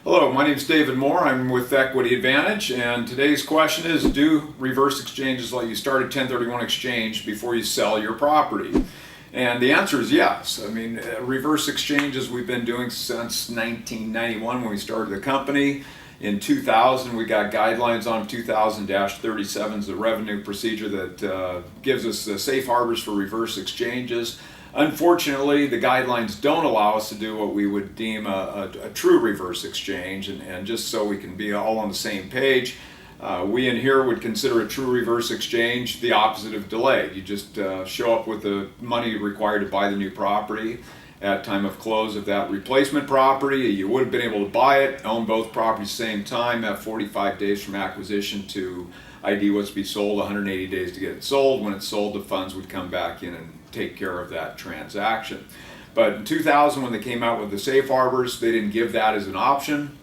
Hello, my name is David Moore. I'm with Equity Advantage, and today's question is, do reverse exchanges let you start a 1031 exchange before you sell your property? And the answer is yes. I mean, reverse exchanges we've been doing since 1991 when we started the company. In 2000, we got guidelines on 2000-37 is the revenue procedure that gives us the safe harbors for reverse exchanges. Unfortunately, the guidelines don't allow us to do what we would deem a true reverse exchange, and just so we can be all on the same page, we in here would consider a true reverse exchange the opposite of delayed. You just show up with the money required to buy the new property. At time of close of that replacement property, you would have been able to buy it, own both properties at the same time, have 45 days from acquisition to ID what's to be sold, 180 days to get it sold. When it's sold, the funds would come back in and take care of that transaction. But in 2000, when they came out with the safe harbors, they didn't give that as an option.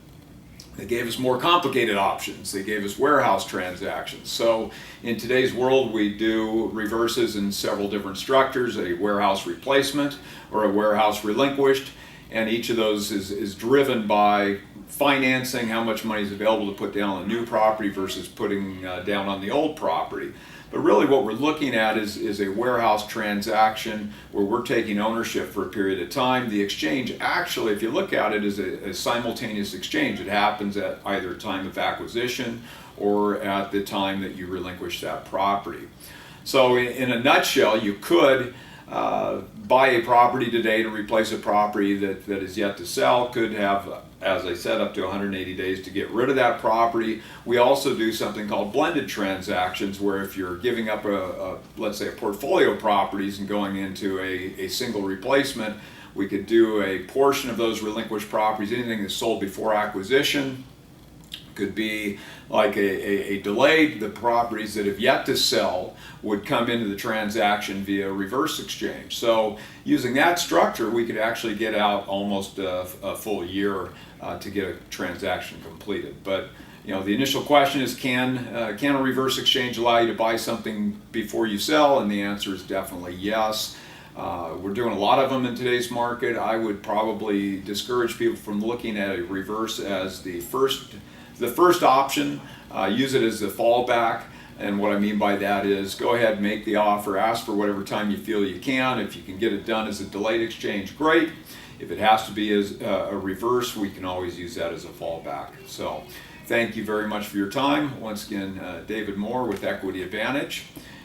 They gave us more complicated options. They gave us warehouse transactions. So in today's world, we do reverses in several different structures, a warehouse replacement or a warehouse relinquished, and each of those is driven by financing, how much money is available to put down on a new property versus putting down on the old property. But really what we're looking at is a warehouse transaction where we're taking ownership for a period of time. The exchange actually, if you look at it, is a simultaneous exchange. It happens at either time of acquisition or at the time that you relinquish that property. So in a nutshell, you could buy a property today to replace a property that is yet to sell, could have, as I said, up to 180 days to get rid of that property. We also do something called blended transactions, where if you're giving up let's say a portfolio of properties and going into a single replacement, we could do a portion of those relinquished properties, anything that's sold before acquisition. Could be like a delayed, the properties that have yet to sell would come into the transaction via reverse exchange. So using that structure, we could actually get out almost a full year to get a transaction completed. But you know, the initial question is, can a reverse exchange allow you to buy something before you sell? And the answer is definitely yes. We're doing a lot of them in today's market. I would probably discourage people from looking at a reverse as the first option. Use it as the fallback, and what I mean by that is go ahead, make the offer, ask for whatever time you feel you can. If you can get it done as a delayed exchange, great. If it has to be as a reverse, we can always use that as a fallback. So thank you very much for your time. Once again, David Moore with Equity Advantage.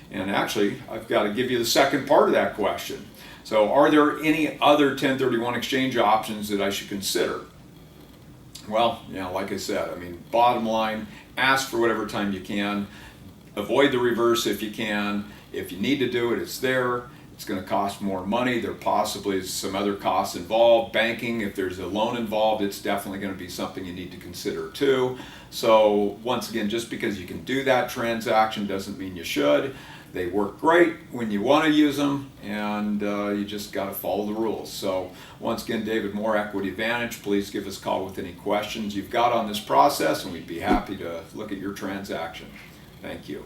And actually, I've got to give you the second part of that question. So are there any other 1031 exchange options that I should consider? Well, like I said, I mean, bottom line, ask for whatever time you can. Avoid the reverse if you can. If you need to do it, it's there. It's going to cost more money. There possibly is some other costs involved. Banking, if there's a loan involved, it's definitely going to be something you need to consider too. So once again, just because you can do that transaction doesn't mean you should. They work great when you want to use them, and you just got to follow the rules. So once again, David Moore, Equity Advantage. Please give us a call with any questions you've got on this process, and we'd be happy to look at your transaction. Thank you.